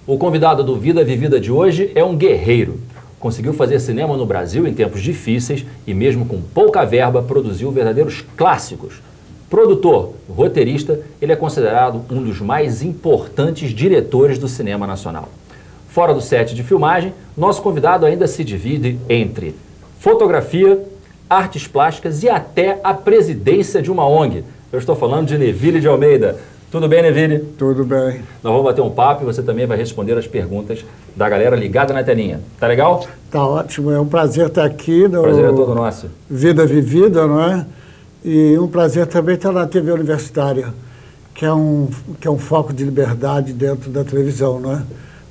O convidado do Vida Vivida de hoje é um guerreiro. Conseguiu fazer cinema no Brasil em tempos difíceis e mesmo com pouca verba produziu verdadeiros clássicos. Produtor, roteirista, ele é considerado um dos mais importantes diretores do cinema nacional. Fora do set de filmagem, nosso convidado ainda se divide entre fotografia, artes plásticas e até a presidência de uma ONG. Eu estou falando de Neville de Almeida. Tudo bem, Neville? Tudo bem. Nós vamos bater um papo e você também vai responder as perguntas da galera ligada na telinha. Tá legal? Tá ótimo. É um prazer estar aqui. No prazer é todo nosso. Vida Vivida, não é? E um prazer também estar na TV Universitária, que é um foco de liberdade dentro da televisão, não é?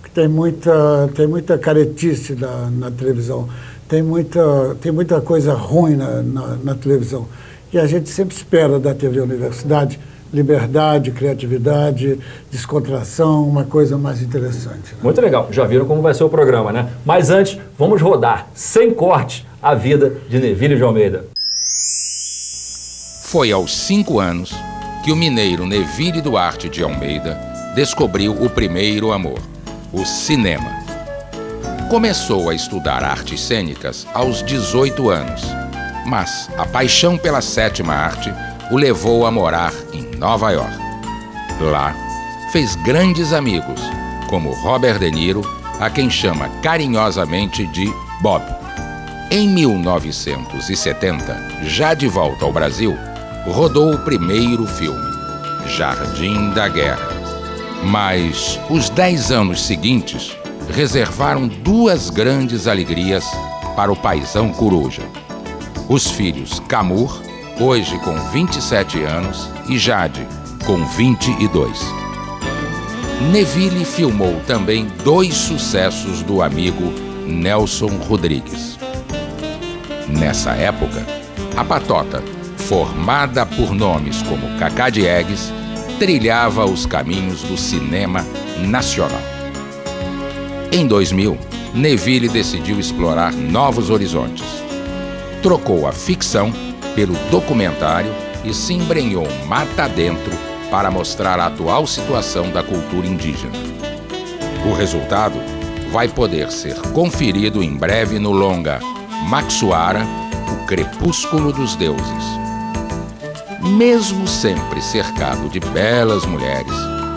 Porque tem muita caretice na televisão. Tem muita coisa ruim na televisão. E a gente sempre espera da TV Universidade liberdade, criatividade, descontração, uma coisa mais interessante. Né? Muito legal. Já viram como vai ser o programa, né? Mas antes, vamos rodar, sem corte, a vida de Neville de Almeida. Foi aos 5 anos que o mineiro Neville Duarte de Almeida descobriu o primeiro amor, o cinema. Começou a estudar artes cênicas aos 18 anos, mas a paixão pela sétima arte o levou a morar em Nova York. Lá, fez grandes amigos, como Robert De Niro, a quem chama carinhosamente de Bob. Em 1970, já de volta ao Brasil, rodou o primeiro filme, Jardim da Guerra. Mas os 10 anos seguintes reservaram 2 grandes alegrias para o paizão coruja. Os filhos Camur, hoje com 27 anos, e Jade, com 22. Neville filmou também 2 sucessos do amigo Nelson Rodrigues. Nessa época, a patota, formada por nomes como Cacá Diegues, trilhava os caminhos do cinema nacional. Em 2000, Neville decidiu explorar novos horizontes. Trocou a ficção pelo documentário e se embrenhou mata adentro para mostrar a atual situação da cultura indígena. O resultado vai poder ser conferido em breve no longa Maxuara, o Crepúsculo dos Deuses. Mesmo sempre cercado de belas mulheres,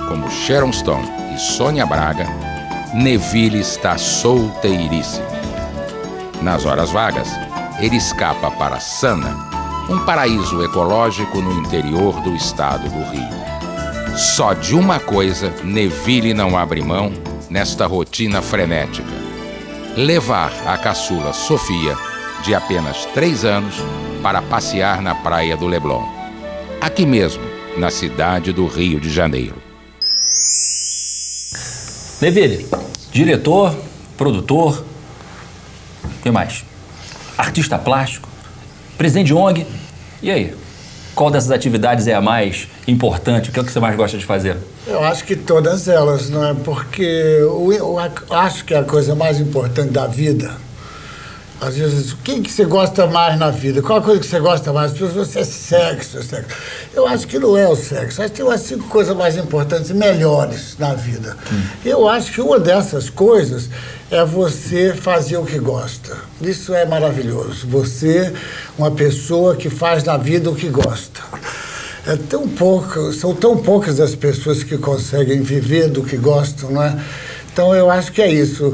como Sharon Stone e Sônia Braga, Neville está solteiríssimo. Nas horas vagas, ele escapa para Sana, um paraíso ecológico no interior do estado do Rio. Só de uma coisa Neville não abre mão nesta rotina frenética: levar a caçula Sofia, de apenas 3 anos, para passear na praia do Leblon, aqui mesmo, na cidade do Rio de Janeiro. Neville, diretor, produtor, o que mais? Artista plástico, presidente de ONG. E aí? Qual dessas atividades é a mais importante? O que é que você mais gosta de fazer? Eu acho que todas elas, não é? Porque eu acho que é a coisa mais importante da vida. Às vezes, o que você gosta mais na vida? Qual a coisa que você gosta mais? Você é sexo. Eu acho que não é o sexo. Acho que tem umas 5 coisas mais importantes e melhores na vida. Eu acho que uma dessas coisas é você fazer o que gosta. Isso é maravilhoso. Você, uma pessoa que faz na vida o que gosta. São tão poucas as pessoas que conseguem viver do que gostam, não é? Então, eu acho que é isso.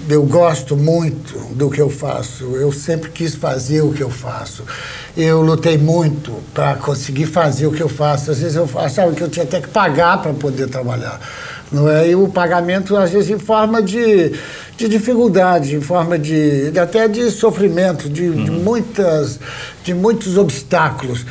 Eu gosto muito do que eu faço. Eu sempre quis fazer o que eu faço. Eu lutei muito para conseguir fazer o que eu faço. Às vezes eu achava que eu tinha até que pagar para poder trabalhar. Não é? E o pagamento, às vezes, em forma de dificuldade, em forma até de sofrimento, de muitos obstáculos.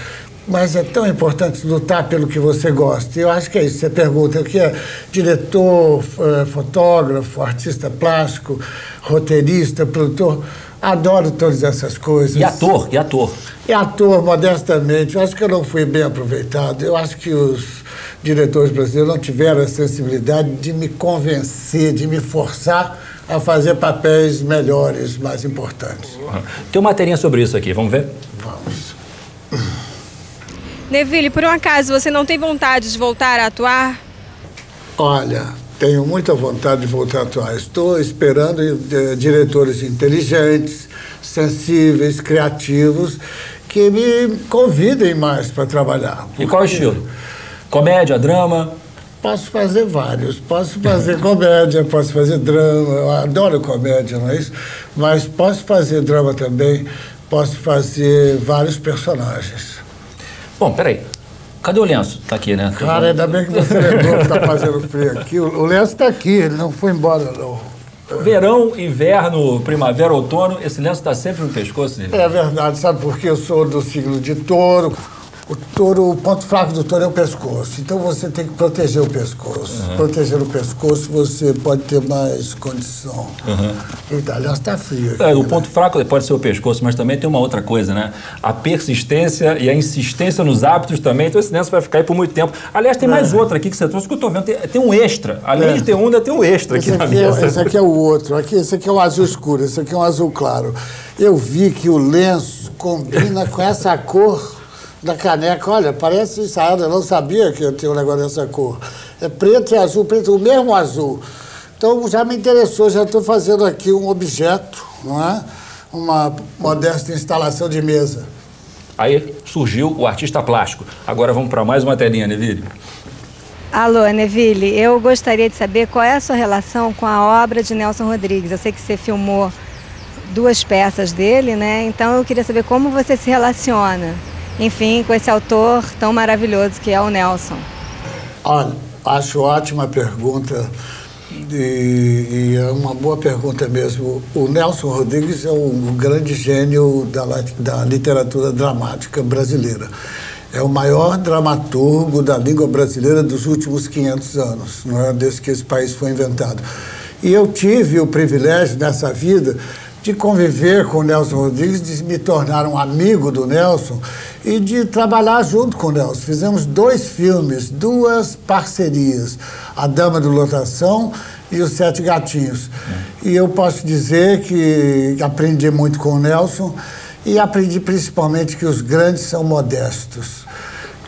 Mas é tão importante lutar pelo que você gosta. Eu acho que é isso. Você pergunta o que é diretor, fotógrafo, artista plástico, roteirista, produtor. Adoro todas essas coisas. E ator? E ator, modestamente. Eu acho que eu não fui bem aproveitado. Eu acho que os diretores brasileiros não tiveram a sensibilidade de me convencer, de me forçar a fazer papéis melhores, mais importantes. Tem uma materinha sobre isso aqui. Vamos ver? Vamos. Neville, por um acaso você não tem vontade de voltar a atuar? Olha, Tenho muita vontade de voltar a atuar. Estou esperando diretores inteligentes, sensíveis, criativos, que me convidem mais para trabalhar. E qual estilo? Comédia, drama? Posso fazer vários. Posso fazer comédia, posso fazer drama. Eu adoro comédia, não é isso? Mas posso fazer drama também. Posso fazer vários personagens. Bom, peraí. Cadê o lenço? Tá aqui, né? Cara, ainda bem que você lembrou que está fazendo frio aqui. O lenço está aqui, ele não foi embora, não. Verão, inverno, primavera, outono, esse lenço está sempre no pescoço dele. É verdade, sabe por quê? Eu sou do signo de Touro. O ponto fraco do touro é o pescoço. Então você tem que proteger o pescoço. Proteger o pescoço, você pode ter mais condição. Então, aliás, está frio aqui, o ponto fraco pode ser o pescoço, mas também tem uma outra coisa, né? A persistência e a insistência nos hábitos também. Então esse lenço vai ficar aí por muito tempo. Aliás, tem mais outro aqui que você trouxe, que eu estou vendo. Tem um extra. Além de ter um, ainda tem um extra aqui na mesa. Esse aqui é o outro. Esse aqui é um azul escuro, esse aqui é um azul claro. Eu vi que o lenço combina com essa cor da caneca. Olha, parece ensaiado, eu não sabia que eu tinha um negócio dessa cor. É preto e azul, preto, o mesmo azul. Então já me interessou, já estou fazendo aqui um objeto, não é? Uma modesta instalação de mesa. Aí surgiu o artista plástico. Agora vamos para mais uma telinha, Neville. Alô, Neville, eu gostaria de saber qual é a sua relação com a obra de Nelson Rodrigues. Eu sei que você filmou 2 peças dele, né? Então eu queria saber como você se relaciona, enfim, com esse autor tão maravilhoso que é o Nelson. Olha, acho ótima a pergunta e é uma boa pergunta mesmo. O Nelson Rodrigues é um grande gênio da literatura dramática brasileira. É o maior dramaturgo da língua brasileira dos últimos 500 anos, não é? Desde que esse país foi inventado. E eu tive o privilégio nessa vida de conviver com o Nelson Rodrigues, de me tornar um amigo do Nelson e de trabalhar junto com o Nelson. Fizemos 2 filmes, 2 parcerias, A Dama de Lotação e Os 7 Gatinhos. E eu posso dizer que aprendi muito com o Nelson e aprendi principalmente que os grandes são modestos,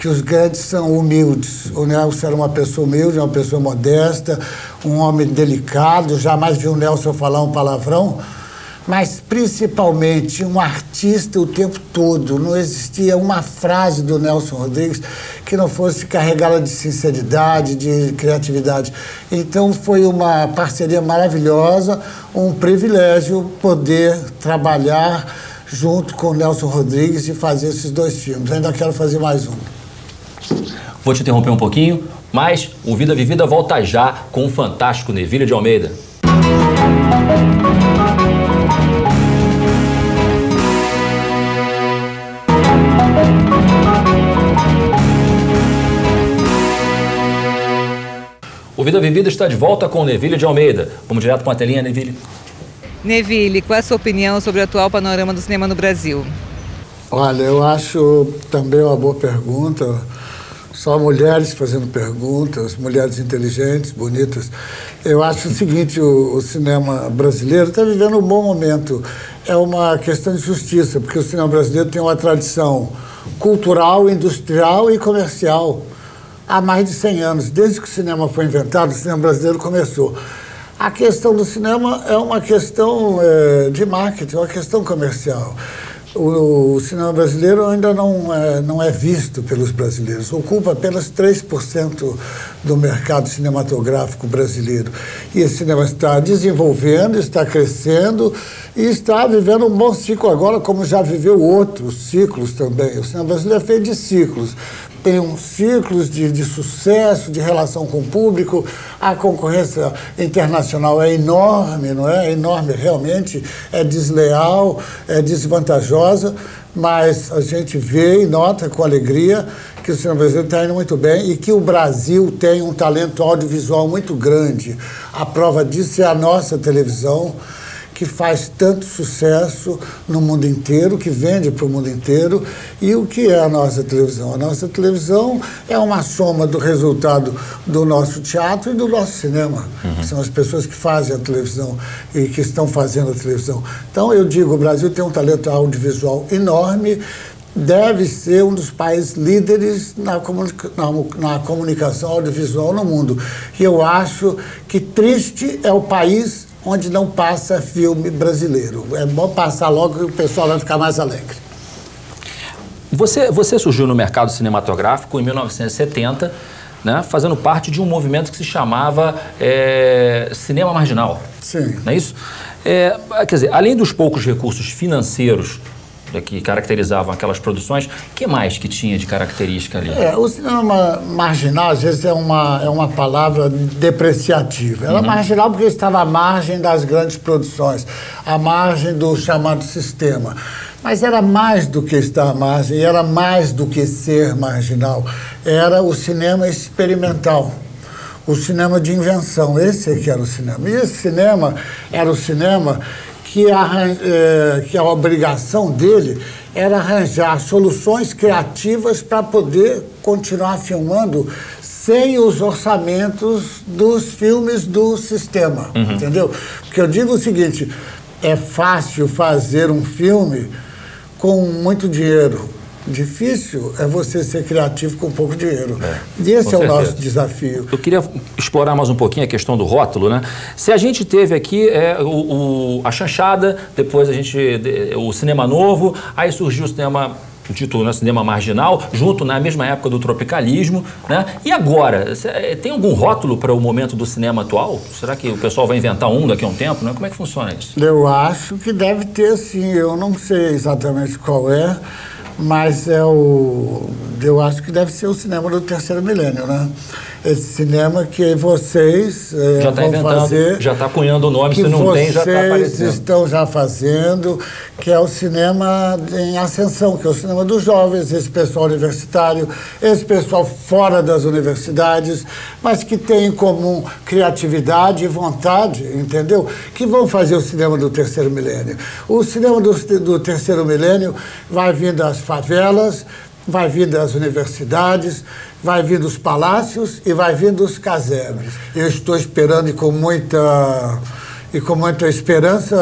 que os grandes são humildes. O Nelson era uma pessoa humilde, uma pessoa modesta, um homem delicado. Jamais vi o Nelson falar um palavrão, mas principalmente um artista o tempo todo. Não existia uma frase do Nelson Rodrigues que não fosse carregada de sinceridade, de criatividade. Então foi uma parceria maravilhosa, um privilégio poder trabalhar junto com o Nelson Rodrigues e fazer esses 2 filmes. Ainda quero fazer mais um. Vou te interromper um pouquinho, mas o Vida Vivida volta já com o fantástico Neville de Almeida. O Vida Vivida está de volta com o Neville de Almeida. Vamos direto com a telinha, Neville. Neville, qual é a sua opinião sobre o atual panorama do cinema no Brasil? Olha, eu acho também uma boa pergunta. Só mulheres fazendo perguntas, mulheres inteligentes, bonitas. Eu acho o seguinte, o cinema brasileiro está vivendo um bom momento. É uma questão de justiça, porque o cinema brasileiro tem uma tradição cultural, industrial e comercial há mais de 100 anos. Desde que o cinema foi inventado, o cinema brasileiro começou. A questão do cinema é uma questão de marketing, é uma questão comercial. O cinema brasileiro ainda não é visto pelos brasileiros, ocupa apenas 3% do mercado cinematográfico brasileiro. E esse cinema está desenvolvendo, está crescendo e está vivendo um bom ciclo agora, como já viveu outros ciclos também. O cinema brasileiro é feito de ciclos. Tem ciclos de sucesso, de relação com o público, a concorrência internacional é enorme, não é? É enorme realmente, é desleal, é desvantajosa, mas a gente vê e nota com alegria que o cinema brasileiro está indo muito bem e que o Brasil tem um talento audiovisual muito grande. A prova disso é a nossa televisão, que faz tanto sucesso no mundo inteiro, que vende para o mundo inteiro. E o que é a nossa televisão? A nossa televisão é uma soma do resultado do nosso teatro e do nosso cinema. Que são as pessoas que fazem a televisão e que estão fazendo a televisão. Então, eu digo, o Brasil tem um talento audiovisual enorme, deve ser um dos países líderes na comunicação audiovisual no mundo. E eu acho que triste é o país onde não passa filme brasileiro. É bom passar logo que o pessoal vai ficar mais alegre. Você surgiu no mercado cinematográfico em 1970, né, fazendo parte de um movimento que se chamava Cinema Marginal. Sim. Não é isso? Quer dizer, além dos poucos recursos financeiros que caracterizavam aquelas produções, o que mais que tinha de característica ali? O cinema marginal, às vezes, é uma palavra depreciativa. Era marginal porque estava à margem das grandes produções, à margem do chamado sistema. Mas era mais do que estar à margem, era mais do que ser marginal. Era o cinema experimental, o cinema de invenção. Esse é que era o cinema. E esse cinema era o cinema que a obrigação dele era arranjar soluções criativas para poder continuar filmando sem os orçamentos dos filmes do sistema, entendeu? Porque eu digo o seguinte, é fácil fazer um filme com muito dinheiro. Difícil é você ser criativo com pouco dinheiro. E esse é o nosso desafio. Eu queria explorar mais um pouquinho a questão do rótulo, né? Se a gente teve aqui a chanchada, depois o cinema novo, aí surgiu o cinema, o título, né, cinema marginal, junto na mesma época do tropicalismo, né? E agora, tem algum rótulo para o momento do cinema atual? Será que o pessoal vai inventar um daqui a um tempo, né? Como é que funciona isso? Eu acho que deve ter, sim. Eu não sei exatamente qual é, mas eu acho que deve ser o cinema do terceiro milênio, né? Esse cinema que vocês já tá vão fazer... Já está cunhando o nome, se não tem, já está aparecendo. Vocês estão já fazendo, que é o cinema em ascensão, que é o cinema dos jovens, esse pessoal universitário, esse pessoal fora das universidades, mas que tem em comum criatividade e vontade, entendeu? Que vão fazer o cinema do terceiro milênio. O cinema do terceiro milênio vai vir das favelas, vai vir das universidades, vai vir dos palácios e vai vir dos casebres. Eu estou esperando e com muita esperança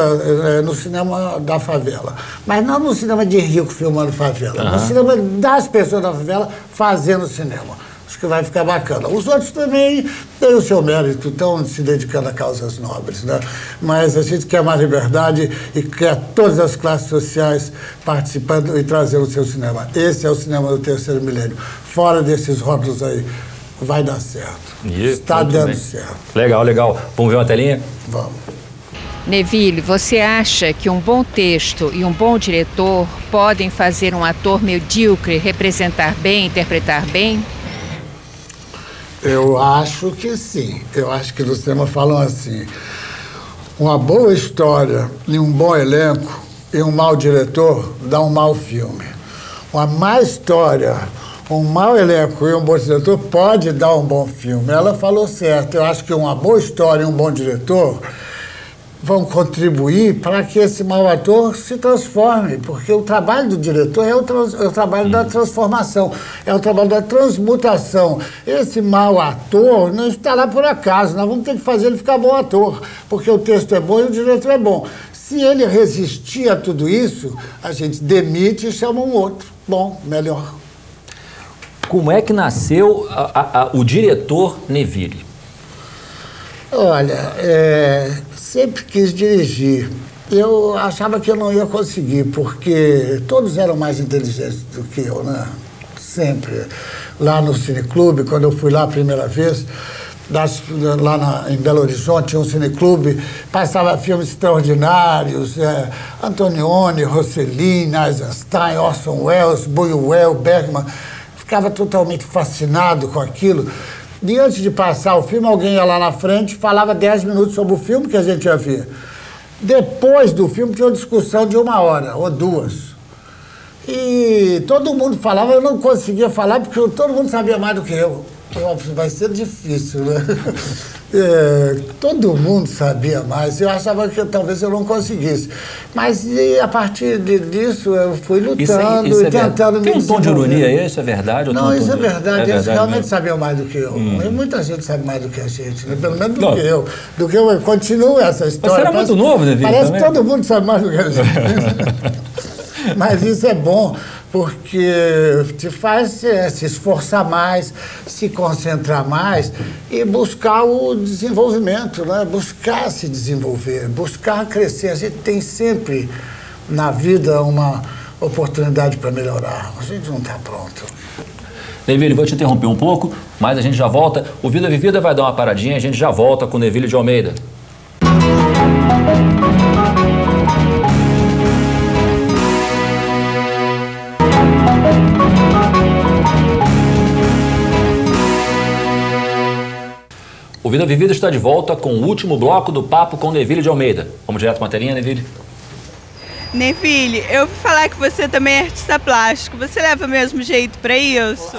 no cinema da favela. Mas não no cinema de rico filmando favela, no cinema das pessoas da favela fazendo cinema. Acho que vai ficar bacana. Os outros também têm o seu mérito, estão se dedicando a causas nobres, né? Mas a gente quer mais liberdade e quer todas as classes sociais participando e trazendo o seu cinema. Esse é o cinema do terceiro milênio. Fora desses rótulos aí, vai dar certo. Está dando certo. Legal, legal. Vamos ver uma telinha? Vamos. Neville, você acha que um bom texto e um bom diretor podem fazer um ator medíocre representar bem, interpretar bem? Eu acho que sim. Eu acho que no cinema falam assim, uma boa história e um bom elenco e um mau diretor dá um mau filme. Uma má história, um mau elenco e um bom diretor pode dar um bom filme. Ela falou certo. Eu acho que uma boa história e um bom diretor vão contribuir para que esse mau ator se transforme, porque o trabalho do diretor é o trabalho da transformação, é o trabalho da transmutação. Esse mau ator não estará por acaso, nós vamos ter que fazer ele ficar bom ator, porque o texto é bom e o diretor é bom. Se ele resistir a tudo isso, a gente demite e chama um outro. Bom, melhor. Como é que nasceu o diretor Neville? Olha, sempre quis dirigir. Eu achava que eu não ia conseguir, porque todos eram mais inteligentes do que eu, né? Sempre. Lá no Cineclube, quando eu fui lá a primeira vez, em Belo Horizonte, tinha um cineclube, passava filmes extraordinários, Antonioni, Rossellini, Eisenstein, Orson Welles, Buñuel, Bergman. Ficava totalmente fascinado com aquilo. E antes de passar o filme, alguém ia lá na frente, falava 10 minutos sobre o filme que a gente ia ver. Depois do filme, tinha uma discussão de 1 hora ou 2. E todo mundo falava, eu não conseguia falar, porque todo mundo sabia mais do que eu. Vai ser difícil, né? Todo mundo sabia mais. Eu achava que talvez eu não conseguisse. Mas a partir disso eu fui lutando e tentando me desenvolver. Tem um tom de ironia, isso é verdade? Não, isso é verdade. Eles realmente sabiam mais do que eu. E muita gente sabe mais do que a gente, né? Pelo menos do que eu. Continua essa história. Você era muito novo, Neville, parece que todo mundo sabe mais do que a gente. Mas isso é bom, porque te faz se esforçar mais, se concentrar mais e buscar o desenvolvimento, né? Buscar se desenvolver, buscar crescer. A gente tem sempre na vida uma oportunidade para melhorar. A gente não está pronto. Neville, vou te interromper um pouco, mas a gente já volta. O Vida Vivida vai dar uma paradinha, a gente já volta com o Neville de Almeida. O Vida Vivida está de volta com o último bloco do papo com o Neville de Almeida. Vamos direto para a telinha, Neville? Neville, eu ouvi falar que você também é artista plástico. Você leva o mesmo jeito para isso?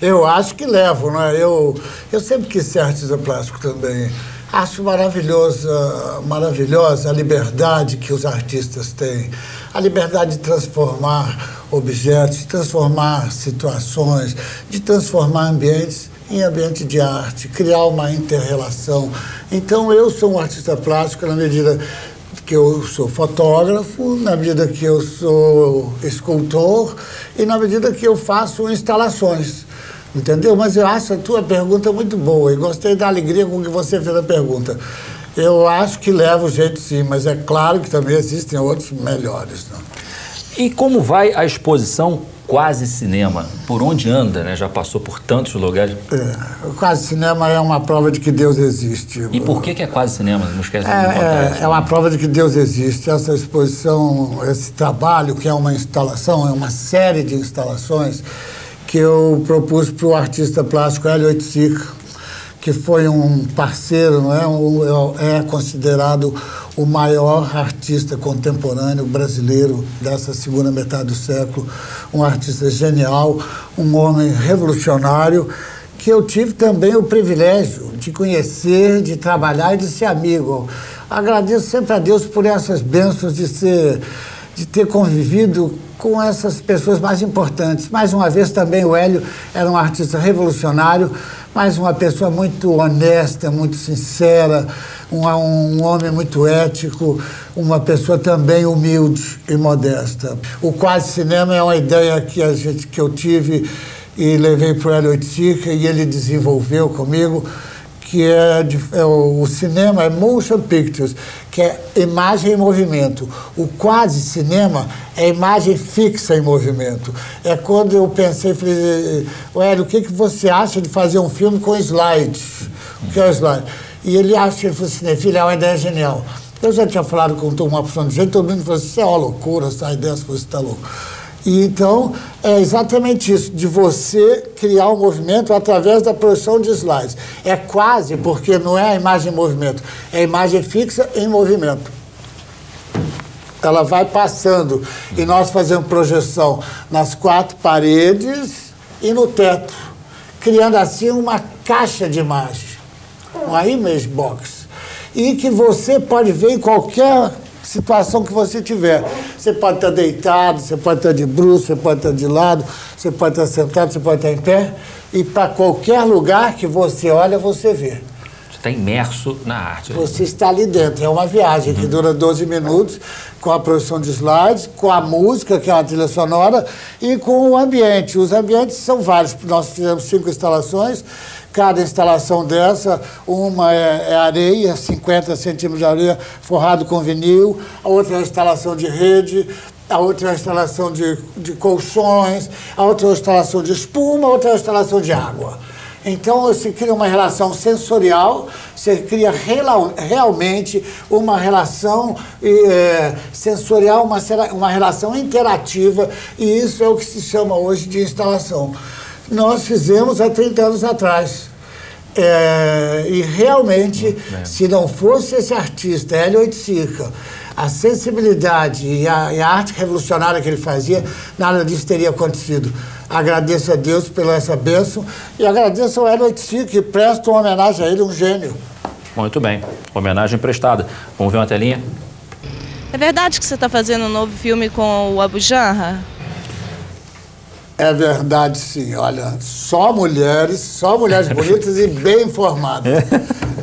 Eu acho que levo, né? Eu sempre quis ser artista plástico também. Acho maravilhosa a liberdade que os artistas têm. A liberdade de transformar objetos, de transformar situações, de transformar ambientes em ambiente de arte, criar uma inter-relação. Então, eu sou um artista plástico na medida que eu sou fotógrafo, na medida que eu sou escultor e na medida que eu faço instalações, entendeu? Mas eu acho a tua pergunta muito boa e gostei da alegria com que você fez a pergunta. Eu acho que leva o jeito sim, mas é claro que também existem outros melhores, né? E como vai a exposição Quase Cinema? Por onde anda, né? Já passou por tantos lugares. O Quase Cinema é uma prova de que Deus existe. E por que é Quase Cinema? Não esquece de contar. É uma prova de que Deus existe. Essa exposição, esse trabalho, que é uma instalação, é uma série de instalações que eu propus para o artista plástico Hélio Oiticica, que foi um parceiro, não é? É considerado o maior artista contemporâneo brasileiro dessa segunda metade do século, um artista genial, um homem revolucionário, que eu tive também o privilégio de conhecer, de trabalhar e de ser amigo. Agradeço sempre a Deus por essas bênçãos de ter convivido com essas pessoas mais importantes. Mais uma vez, também o Hélio era um artista revolucionário, mas uma pessoa muito honesta, muito sincera, um homem muito ético, uma pessoa também humilde e modesta. O Quase Cinema é uma ideia que eu tive e levei para o Hélio Oiticica e ele desenvolveu comigo, que o cinema é motion pictures, que é imagem em movimento. O quase cinema é imagem fixa em movimento. É quando eu pensei, falei, Hélio, o que você acha de fazer um filme com slides? O que é o slide? E ele falou assim, filho, é uma ideia genial. Eu já tinha falado com uma opção de jeito, todo mundo falou assim, isso é uma loucura, essa ideia, você está louco. E então, é exatamente isso, de você criar um movimento através da produção de slides. É quase, porque não é a imagem em movimento, é a imagem fixa em movimento. Ela vai passando e nós fazemos projeção nas 4 paredes e no teto, criando assim uma caixa de imagem, uma image box, e que você pode ver em qualquer situação que você tiver. Você pode estar deitado, você pode estar de bruços, você pode estar de lado, você pode estar sentado, você pode estar em pé, e para qualquer lugar que você olha, você vê. Você está imerso na arte. Você está ali dentro. É uma viagem que dura 12 minutos, com a produção de slides, com a música, que é uma trilha sonora, e com o ambiente. Os ambientes são vários. Nós fizemos 5 instalações. Cada instalação dessa, uma é areia, 50 centímetros de areia, forrado com vinil, a outra é uma instalação de rede, a outra é uma instalação de colchões, a outra é uma instalação de espuma, a outra é uma instalação de água. Então, você cria uma relação sensorial, você cria realmente uma relação sensorial, uma relação interativa, e isso é o que se chama hoje de instalação. Nós fizemos há 30 anos atrás. E realmente, se não fosse esse artista, Hélio Oiticica, a sensibilidade e a arte revolucionária que ele fazia, nada disso teria acontecido. Agradeço a Deus pela essa bênção e agradeço ao Hélio Oiticica e presto uma homenagem a ele, um gênio. Muito bem, homenagem prestada. Vamos ver uma telinha? É verdade que você está fazendo um novo filme com o Abu Janra? É verdade, sim. Olha, só mulheres bonitas e bem informadas.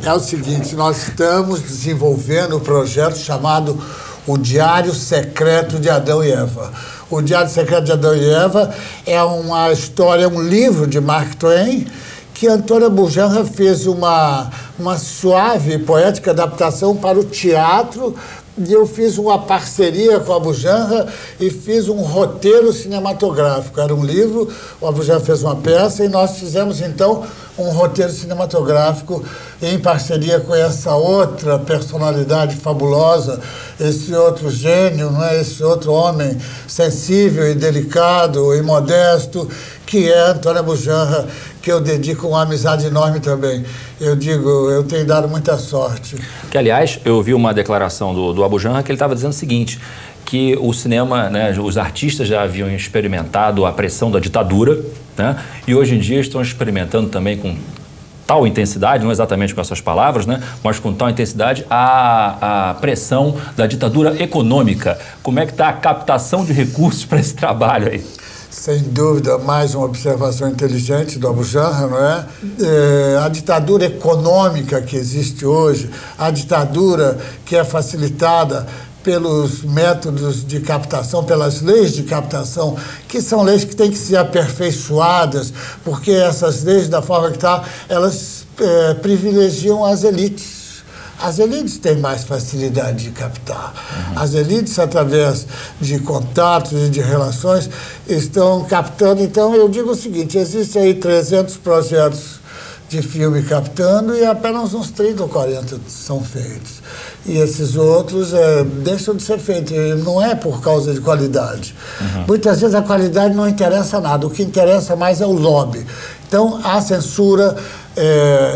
É o seguinte, nós estamos desenvolvendo um projeto chamado O Diário Secreto de Adão e Eva. O Diário Secreto de Adão e Eva é uma história, um livro de Mark Twain, que Antônia Bujanra fez uma suave e poética adaptação para o teatro, e eu fiz uma parceria com a Bujanra e fiz um roteiro cinematográfico. Era um livro, a Bujanra fez uma peça e nós fizemos, então, um roteiro cinematográfico em parceria com essa outra personalidade fabulosa, esse outro gênio, não é? Esse outro homem sensível e delicado e modesto, que é Antônia Bujanra, que eu dedico uma amizade enorme também. Eu digo, eu tenho dado muita sorte. Que, aliás, eu vi uma declaração do Bujanra que ele estava dizendo o seguinte, que o cinema, né, os artistas já haviam experimentado a pressão da ditadura, né, e hoje em dia estão experimentando também com tal intensidade, não exatamente com essas palavras, né, mas com tal intensidade, a pressão da ditadura econômica. Como é que está a captação de recursos para esse trabalho aí? Sem dúvida, mais uma observação inteligente do Bujanra, não é? A ditadura econômica que existe hoje, a ditadura que é facilitada pelos métodos de captação, pelas leis de captação, que são leis que têm que ser aperfeiçoadas, porque essas leis, da forma que está, elas privilegiam as elites. As elites têm mais facilidade de captar. As elites, através de contatos e de relações, estão captando. Então, eu digo o seguinte, existem aí 300 projetos de filme captando e apenas uns 30 ou 40 são feitos. E esses outros deixam de ser feitos. E não é por causa de qualidade. Muitas vezes a qualidade não interessa nada. O que interessa mais é o lobby. Então, a censura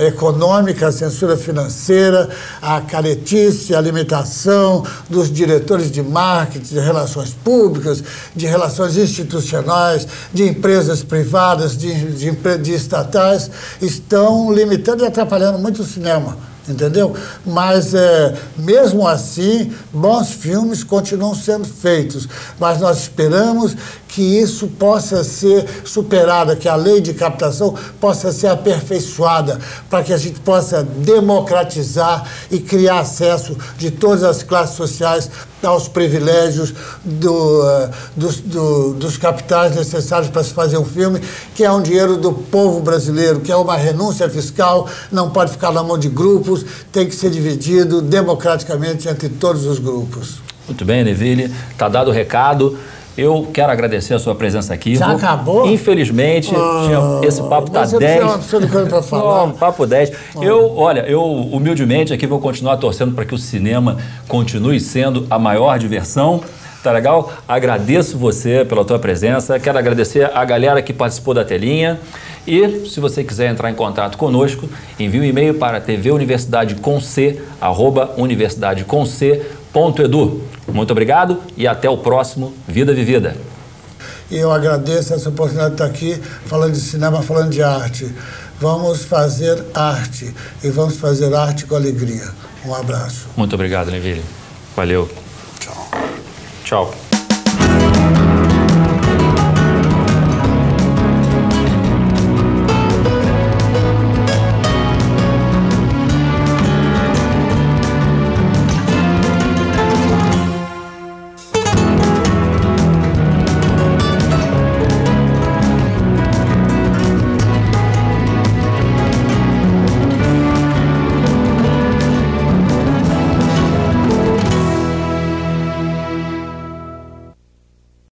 econômica, a censura financeira, a caretice, a limitação dos diretores de marketing, de relações públicas, de relações institucionais, de empresas privadas, de estatais, estão limitando e atrapalhando muito o cinema. Entendeu? Mas, mesmo assim, bons filmes continuam sendo feitos. Mas nós esperamos que isso possa ser superado, que a lei de captação possa ser aperfeiçoada, para que a gente possa democratizar e criar acesso de todas as classes sociais aos privilégios dos capitais necessários para se fazer um filme, que é um dinheiro do povo brasileiro, que é uma renúncia fiscal, não pode ficar na mão de grupos, tem que ser dividido democraticamente entre todos os grupos. Muito bem, Neville, está dado o recado. Eu quero agradecer a sua presença aqui. Já acabou? Infelizmente, esse papo está 10. Você não tem para falar. Não, papo 10. Eu humildemente aqui vou continuar torcendo para que o cinema continue sendo a maior diversão. Tá legal? Agradeço você pela tua presença. Quero agradecer a galera que participou da telinha. E, se você quiser entrar em contato conosco, envie um e-mail para tvuniversidadecom@universidadecomc.edu. Muito obrigado e até o próximo Vida Vivida. E eu agradeço essa oportunidade de estar aqui falando de cinema, falando de arte. Vamos fazer arte e vamos fazer arte com alegria. Um abraço. Muito obrigado, Neville. Valeu. Tchau. Tchau.